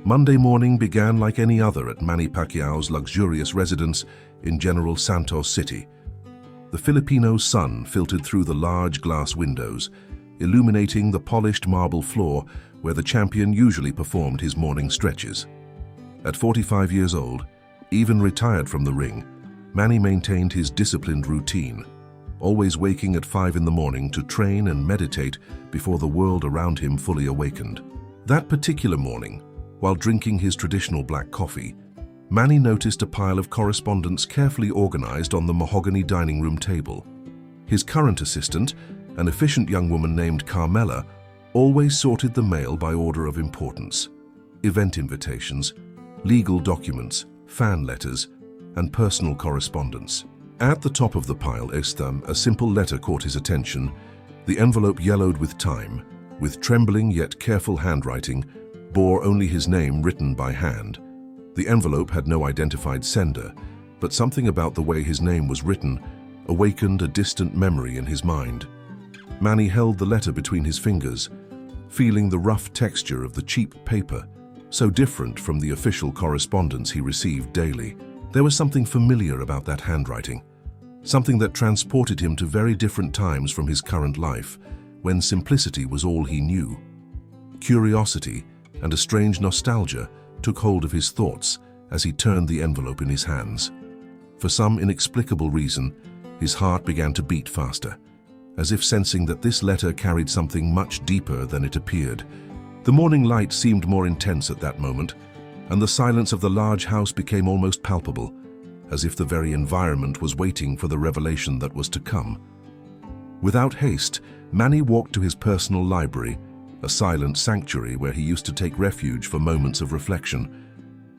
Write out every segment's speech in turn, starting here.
Monday morning began like any other at Manny Pacquiao's luxurious residence in General Santos City. The Filipino sun filtered through the large glass windows, illuminating the polished marble floor where the champion usually performed his morning stretches. At 45 years old, even retired from the ring, Manny maintained his disciplined routine, always waking at 5 in the morning to train and meditate before the world around him fully awakened. That particular morning, while drinking his traditional black coffee, Manny noticed a pile of correspondence carefully organized on the mahogany dining room table. His current assistant, an efficient young woman named Carmela, always sorted the mail by order of importance: event invitations, legal documents, fan letters, and personal correspondence. At the top of the pile, a simple letter caught his attention. The envelope, yellowed with time, with trembling yet careful handwriting, bore only his name written by hand. The envelope had no identified sender, but something about the way his name was written awakened a distant memory in his mind. Manny held the letter between his fingers, feeling the rough texture of the cheap paper, so different from the official correspondence he received daily. There was something familiar about that handwriting, something that transported him to very different times from his current life, when simplicity was all he knew. Curiosity and a strange nostalgia took hold of his thoughts as he turned the envelope in his hands. For some inexplicable reason, his heart began to beat faster, as if sensing that this letter carried something much deeper than it appeared. The morning light seemed more intense at that moment, and the silence of the large house became almost palpable, as if the very environment was waiting for the revelation that was to come. Without haste, Manny walked to his personal library, a silent sanctuary where he used to take refuge for moments of reflection.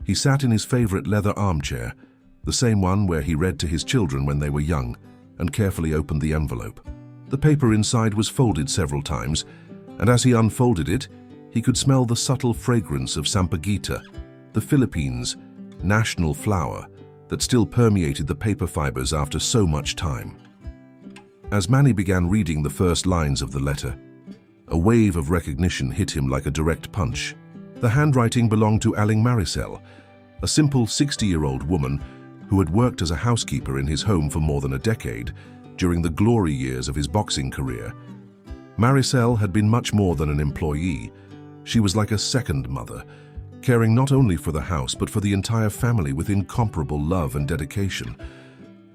He sat in his favorite leather armchair, the same one where he read to his children when they were young, and carefully opened the envelope. The paper inside was folded several times, and as he unfolded it, he could smell the subtle fragrance of sampaguita, the Philippines' national flower, that still permeated the paper fibers after so much time. As Manny began reading the first lines of the letter, a wave of recognition hit him like a direct punch. The handwriting belonged to Maricel, a simple 60-year-old woman who had worked as a housekeeper in his home for more than a decade during the glory years of his boxing career. Maricel had been much more than an employee. She was like a second mother, caring not only for the house but for the entire family with incomparable love and dedication.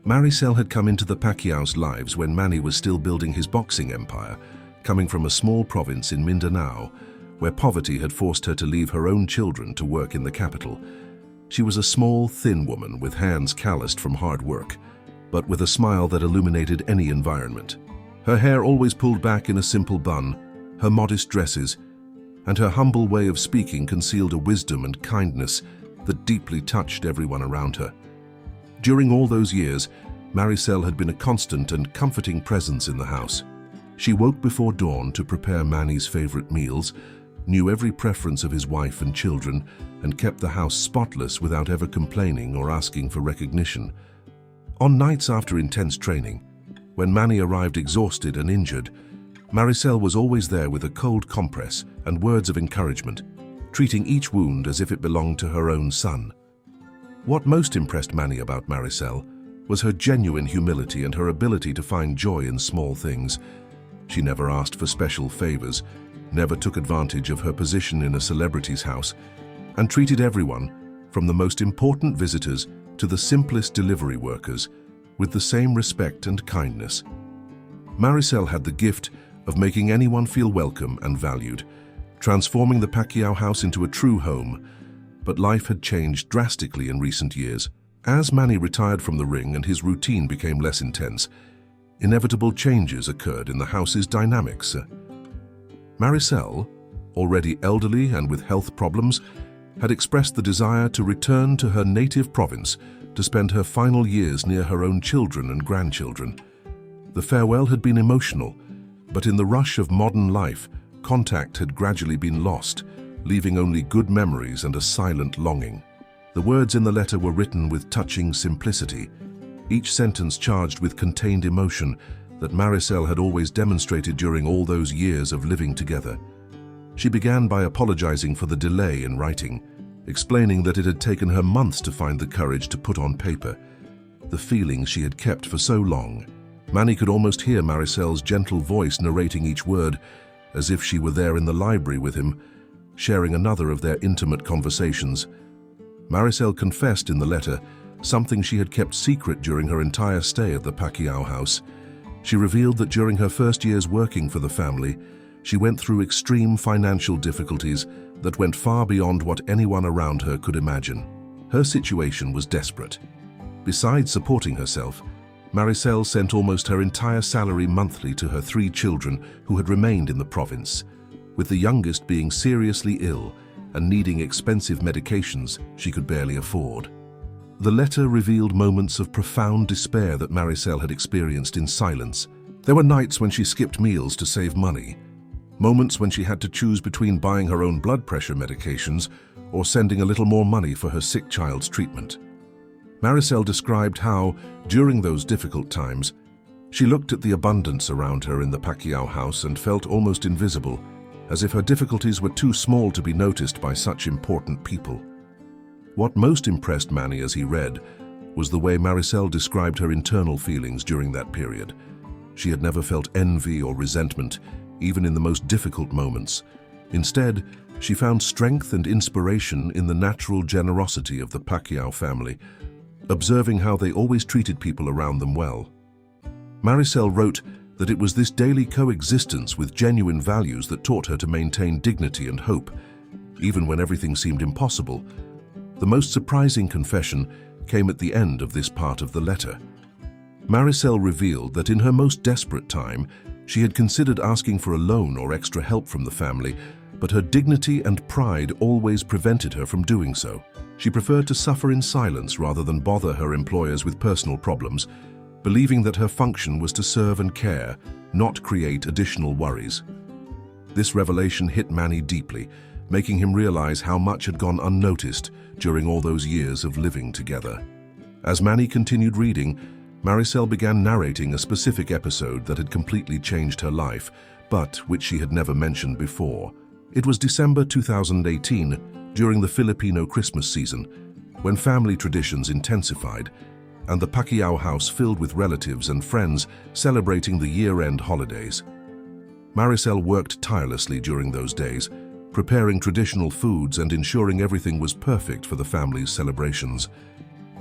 Maricel had come into the Pacquiao's lives when Manny was still building his boxing empire, coming from a small province in Mindanao, where poverty had forced her to leave her own children to work in the capital. She was a small, thin woman with hands calloused from hard work, but with a smile that illuminated any environment. Her hair always pulled back in a simple bun, her modest dresses, and her humble way of speaking concealed a wisdom and kindness that deeply touched everyone around her. During all those years, Maricel had been a constant and comforting presence in the house. She woke before dawn to prepare Manny's favorite meals, knew every preference of his wife and children, and kept the house spotless without ever complaining or asking for recognition. On nights after intense training, when Manny arrived exhausted and injured, Maricel was always there with a cold compress and words of encouragement, treating each wound as if it belonged to her own son. What most impressed Manny about Maricel was her genuine humility and her ability to find joy in small things. She never asked for special favors, never took advantage of her position in a celebrity's house, and treated everyone, from the most important visitors to the simplest delivery workers, with the same respect and kindness. Maricel had the gift of making anyone feel welcome and valued, transforming the Pacquiao house into a true home. But life had changed drastically in recent years. As Manny retired from the ring and his routine became less intense, inevitable changes occurred in the house's dynamics. Maricel, already elderly and with health problems, had expressed the desire to return to her native province to spend her final years near her own children and grandchildren. The farewell had been emotional, but in the rush of modern life, contact had gradually been lost, leaving only good memories and a silent longing. The words in the letter were written with touching simplicity, each sentence charged with contained emotion that Maricel had always demonstrated during all those years of living together. She began by apologizing for the delay in writing, explaining that it had taken her months to find the courage to put on paper the feelings she had kept for so long. Manny could almost hear Maricel's gentle voice narrating each word, as if she were there in the library with him, sharing another of their intimate conversations. Maricel confessed in the letter something she had kept secret during her entire stay at the Pacquiao house. She revealed that during her first years working for the family, she went through extreme financial difficulties that went far beyond what anyone around her could imagine. Her situation was desperate. Besides supporting herself, Maricel sent almost her entire salary monthly to her 3 children who had remained in the province, with the youngest being seriously ill and needing expensive medications she could barely afford. The letter revealed moments of profound despair that Maricel had experienced in silence. There were nights when she skipped meals to save money, moments when she had to choose between buying her own blood pressure medications or sending a little more money for her sick child's treatment. Maricel described how, during those difficult times, she looked at the abundance around her in the Pacquiao house and felt almost invisible, as if her difficulties were too small to be noticed by such important people. What most impressed Manny as he read was the way Maricel described her internal feelings during that period. She had never felt envy or resentment, even in the most difficult moments. Instead, she found strength and inspiration in the natural generosity of the Pacquiao family, observing how they always treated people around them well. Maricel wrote that it was this daily coexistence with genuine values that taught her to maintain dignity and hope, even when everything seemed impossible. The most surprising confession came at the end of this part of the letter. Maricel revealed that in her most desperate time, she had considered asking for a loan or extra help from the family, but her dignity and pride always prevented her from doing so. She preferred to suffer in silence rather than bother her employers with personal problems, believing that her function was to serve and care, not create additional worries. This revelation hit Manny deeply, making him realize how much had gone unnoticed during all those years of living together. As Manny continued reading, Maricel began narrating a specific episode that had completely changed her life, but which she had never mentioned before. It was December 2018, during the Filipino Christmas season, when family traditions intensified and the Pacquiao house filled with relatives and friends celebrating the year-end holidays. Maricel worked tirelessly during those days, preparing traditional foods and ensuring everything was perfect for the family's celebrations.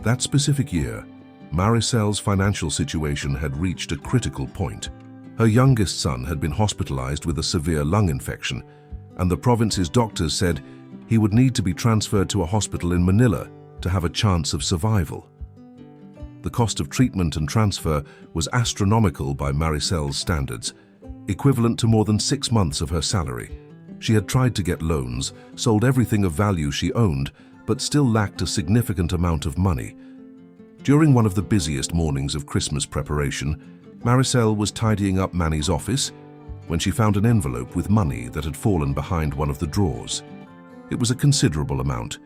That specific year, Maricel's financial situation had reached a critical point. Her youngest son had been hospitalized with a severe lung infection, and the province's doctors said he would need to be transferred to a hospital in Manila to have a chance of survival. The cost of treatment and transfer was astronomical by Maricel's standards, equivalent to more than 6 months of her salary. She had tried to get loans, sold everything of value she owned, but still lacked a significant amount of money. During one of the busiest mornings of Christmas preparation, Maricel was tidying up Manny's office when she found an envelope with money that had fallen behind one of the drawers. It was a considerable amount,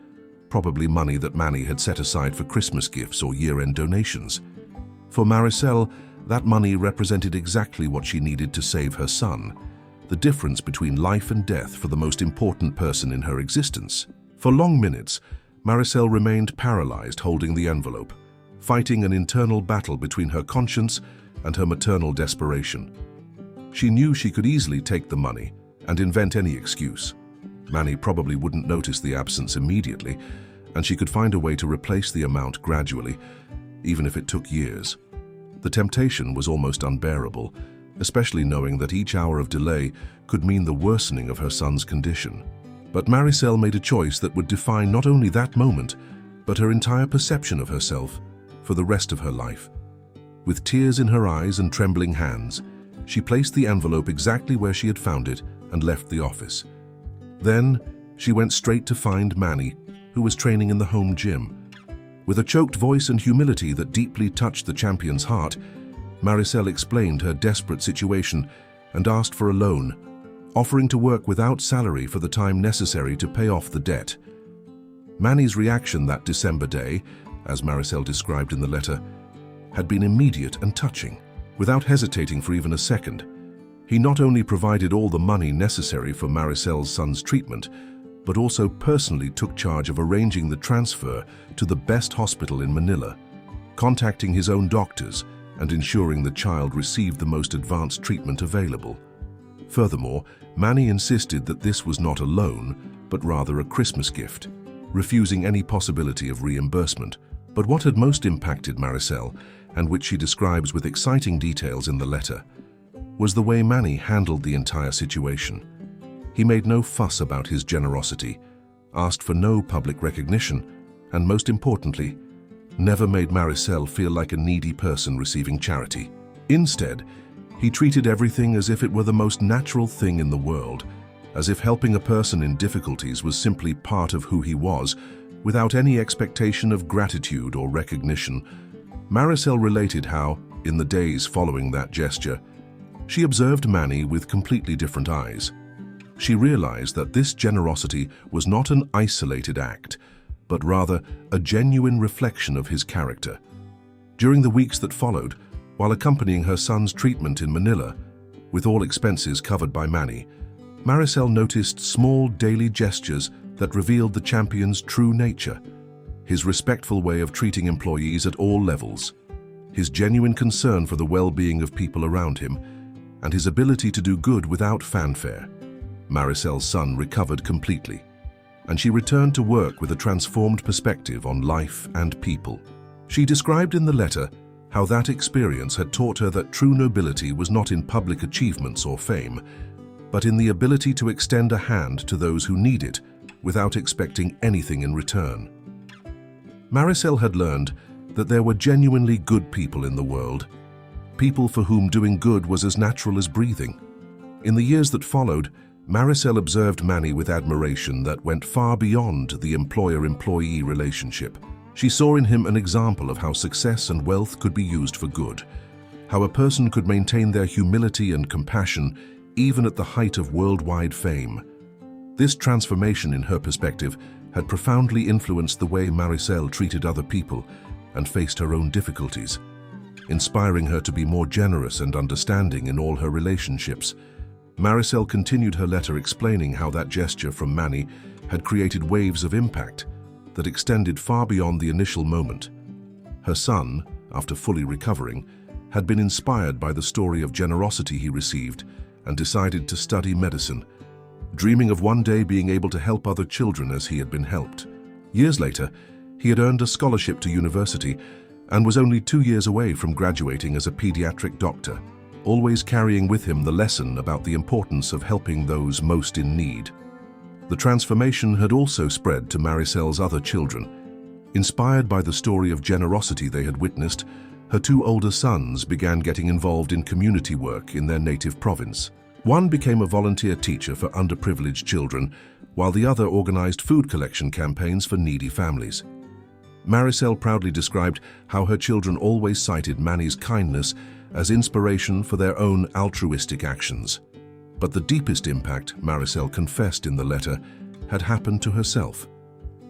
probably money that Manny had set aside for Christmas gifts or year-end donations. For Maricel, that money represented exactly what she needed to save her son, the difference between life and death for the most important person in her existence. For long minutes, Maricel remained paralyzed holding the envelope, fighting an internal battle between her conscience and her maternal desperation. She knew she could easily take the money and invent any excuse. Manny probably wouldn't notice the absence immediately, and she could find a way to replace the amount gradually, even if it took years. The temptation was almost unbearable, especially knowing that each hour of delay could mean the worsening of her son's condition. But Maricel made a choice that would define not only that moment, but her entire perception of herself for the rest of her life. With tears in her eyes and trembling hands, she placed the envelope exactly where she had found it and left the office. Then, she went straight to find Manny, who was training in the home gym. With a choked voice and humility that deeply touched the champion's heart, Maricel explained her desperate situation and asked for a loan, offering to work without salary for the time necessary to pay off the debt. Manny's reaction that December day, as Maricel described in the letter, had been immediate and touching. Without hesitating for even a second, he not only provided all the money necessary for Maricel's son's treatment, but also personally took charge of arranging the transfer to the best hospital in Manila, contacting his own doctors and ensuring the child received the most advanced treatment available. Furthermore, Manny insisted that this was not a loan, but rather a Christmas gift, refusing any possibility of reimbursement. But what had most impacted Maricel, and which she describes with exciting details in the letter, was the way Manny handled the entire situation. He made no fuss about his generosity, asked for no public recognition, and most importantly, never made Maricel feel like a needy person receiving charity. Instead, he treated everything as if it were the most natural thing in the world, as if helping a person in difficulties was simply part of who he was, without any expectation of gratitude or recognition. Maricel related how, in the days following that gesture, she observed Manny with completely different eyes. She realized that this generosity was not an isolated act, but rather a genuine reflection of his character. During the weeks that followed, while accompanying her son's treatment in Manila, with all expenses covered by Manny, Maricel noticed small daily gestures that revealed the champion's true nature: his respectful way of treating employees at all levels, his genuine concern for the well-being of people around him, and his ability to do good without fanfare. Maricel's son recovered completely, and she returned to work with a transformed perspective on life and people. She described in the letter how that experience had taught her that true nobility was not in public achievements or fame, but in the ability to extend a hand to those who need it without expecting anything in return. Maricel had learned that there were genuinely good people in the world, people for whom doing good was as natural as breathing. In the years that followed, Maricel observed Manny with admiration that went far beyond the employer-employee relationship. She saw in him an example of how success and wealth could be used for good, how a person could maintain their humility and compassion even at the height of worldwide fame. This transformation in her perspective had profoundly influenced the way Maricel treated other people and faced her own difficulties, inspiring her to be more generous and understanding in all her relationships. Maricel continued her letter explaining how that gesture from Manny had created waves of impact that extended far beyond the initial moment. Her son, after fully recovering, had been inspired by the story of generosity he received and decided to study medicine, dreaming of one day being able to help other children as he had been helped. Years later, he had earned a scholarship to university and was only 2 years away from graduating as a pediatric doctor, always carrying with him the lesson about the importance of helping those most in need. The transformation had also spread to Maricel's other children. Inspired by the story of generosity they had witnessed, her 2 older sons began getting involved in community work in their native province. One became a volunteer teacher for underprivileged children, while the other organized food collection campaigns for needy families. Maricel proudly described how her children always cited Manny's kindness as inspiration for their own altruistic actions. But the deepest impact, Maricel confessed in the letter, had happened to herself.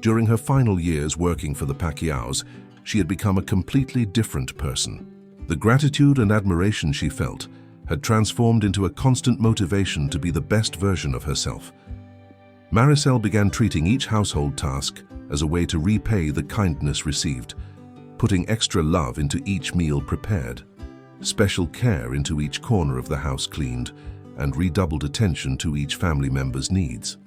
During her final years working for the Pacquiaos, she had become a completely different person. The gratitude and admiration she felt had transformed into a constant motivation to be the best version of herself. Maricel began treating each household task as a way to repay the kindness received, putting extra love into each meal prepared, special care into each corner of the house cleaned, and redoubled attention to each family member's needs.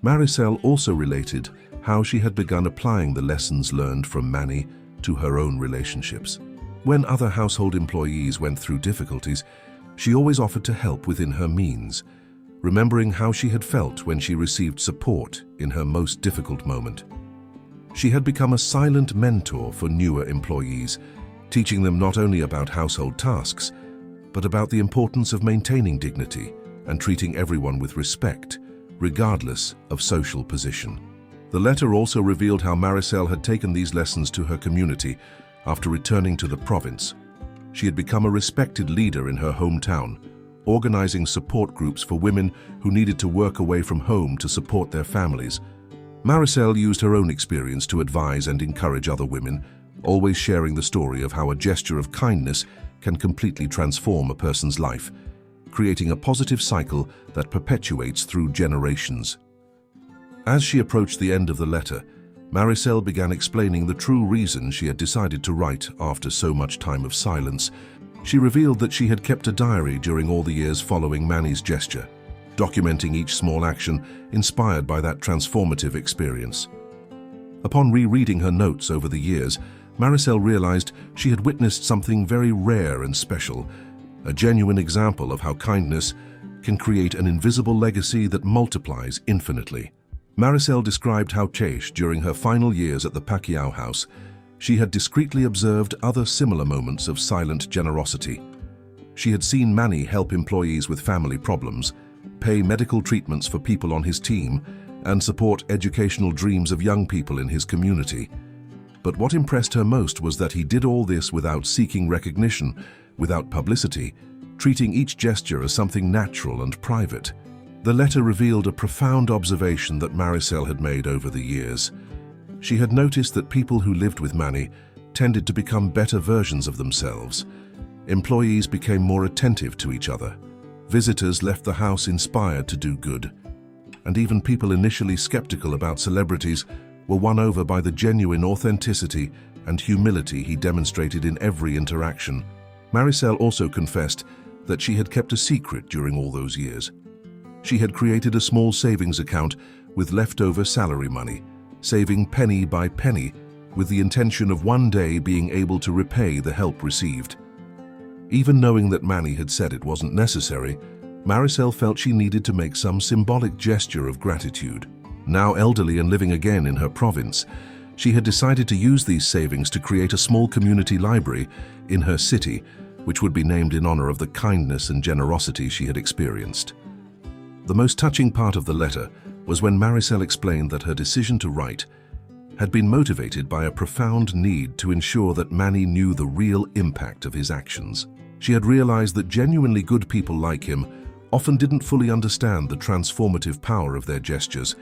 Maricel also related how she had begun applying the lessons learned from Manny to her own relationships. When other household employees went through difficulties, she always offered to help within her means, remembering how she had felt when she received support in her most difficult moment. She had become a silent mentor for newer employees, teaching them not only about household tasks, but about the importance of maintaining dignity and treating everyone with respect, regardless of social position. The letter also revealed how Maricel had taken these lessons to her community after returning to the province. She had become a respected leader in her hometown, organizing support groups for women who needed to work away from home to support their families. Maricel used her own experience to advise and encourage other women, always sharing the story of how a gesture of kindness can completely transform a person's life, creating a positive cycle that perpetuates through generations. As she approached the end of the letter, Maricel began explaining the true reason she had decided to write after so much time of silence. She revealed that she had kept a diary during all the years following Manny's gesture, documenting each small action inspired by that transformative experience. Upon rereading her notes over the years, Maricel realized she had witnessed something very rare and special, a genuine example of how kindness can create an invisible legacy that multiplies infinitely. Maricel described how during her final years at the Pacquiao house, she had discreetly observed other similar moments of silent generosity. She had seen Manny help employees with family problems, pay medical treatments for people on his team, and support educational dreams of young people in his community. But what impressed her most was that he did all this without seeking recognition, without publicity, treating each gesture as something natural and private. The letter revealed a profound observation that Maricel had made over the years. She had noticed that people who lived with Manny tended to become better versions of themselves. Employees became more attentive to each other. Visitors left the house inspired to do good. And even people initially skeptical about celebrities were won over by the genuine authenticity and humility he demonstrated in every interaction. Maricel also confessed that she had kept a secret during all those years. She had created a small savings account with leftover salary money, saving penny by penny, with the intention of one day being able to repay the help received. Even knowing that Manny had said it wasn't necessary, Maricel felt she needed to make some symbolic gesture of gratitude. Now elderly and living again in her province, she had decided to use these savings to create a small community library in her city, which would be named in honor of the kindness and generosity she had experienced. The most touching part of the letter was when Maricel explained that her decision to write had been motivated by a profound need to ensure that Manny knew the real impact of his actions. She had realized that genuinely good people like him often didn't fully understand the transformative power of their gestures,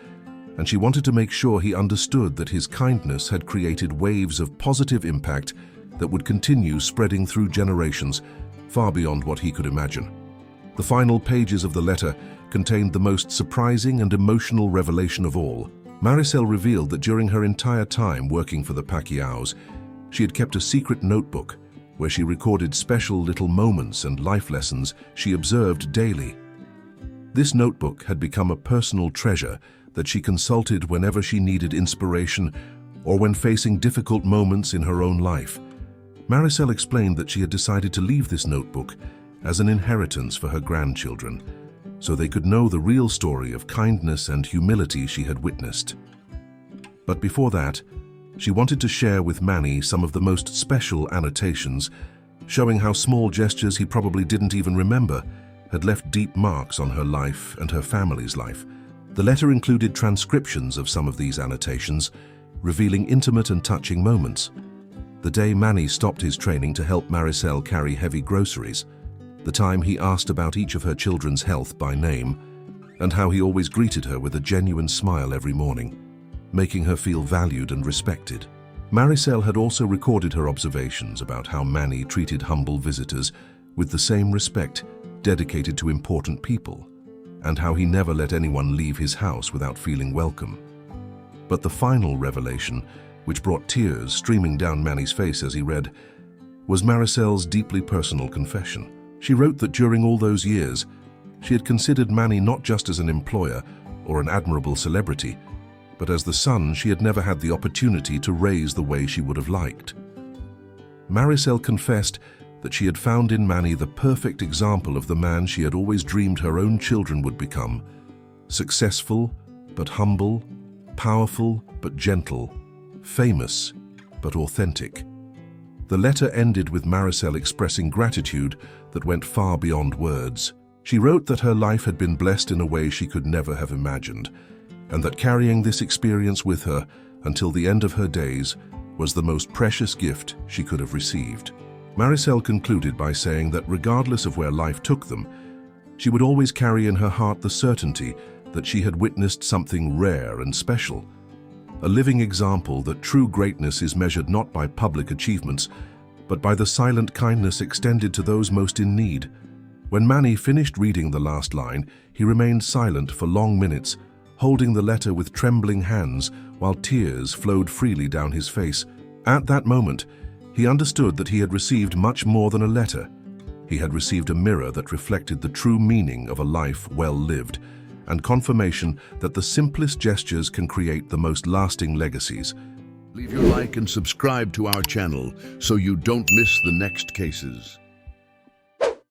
and she wanted to make sure he understood that his kindness had created waves of positive impact that would continue spreading through generations, far beyond what he could imagine. The final pages of the letter contained the most surprising and emotional revelation of all. Maricel revealed that during her entire time working for the Pacquiaos, she had kept a secret notebook where she recorded special little moments and life lessons she observed daily. This notebook had become a personal treasure that she consulted whenever she needed inspiration or when facing difficult moments in her own life. Maricel explained that she had decided to leave this notebook as an inheritance for her grandchildren, so they could know the real story of kindness and humility she had witnessed. But before that, she wanted to share with Manny some of the most special annotations, showing how small gestures he probably didn't even remember had left deep marks on her life and her family's life. The letter included transcriptions of some of these annotations, revealing intimate and touching moments. The day Manny stopped his training to help Maricel carry heavy groceries, the time he asked about each of her children's health by name, and how he always greeted her with a genuine smile every morning, making her feel valued and respected. Maricel had also recorded her observations about how Manny treated humble visitors with the same respect dedicated to important people, and how he never let anyone leave his house without feeling welcome. But the final revelation, which brought tears streaming down Manny's face as he read, was Maricel's deeply personal confession. She wrote that during all those years, she had considered Manny not just as an employer or an admirable celebrity, but as the son she had never had the opportunity to raise the way she would have liked. Maricel confessed that she had found in Manny the perfect example of the man she had always dreamed her own children would become: successful but humble, powerful but gentle, famous but authentic. The letter ended with Maricel expressing gratitude that went far beyond words. She wrote that her life had been blessed in a way she could never have imagined, and that carrying this experience with her until the end of her days was the most precious gift she could have received. Maricel concluded by saying that regardless of where life took them, she would always carry in her heart the certainty that she had witnessed something rare and special, a living example that true greatness is measured not by public achievements, but by the silent kindness extended to those most in need. When Manny finished reading the last line, he remained silent for long minutes, holding the letter with trembling hands while tears flowed freely down his face. At that moment, he understood that he had received much more than a letter. He had received a mirror that reflected the true meaning of a life well lived, and confirmation that the simplest gestures can create the most lasting legacies. Leave your like and subscribe to our channel so you don't miss the next cases.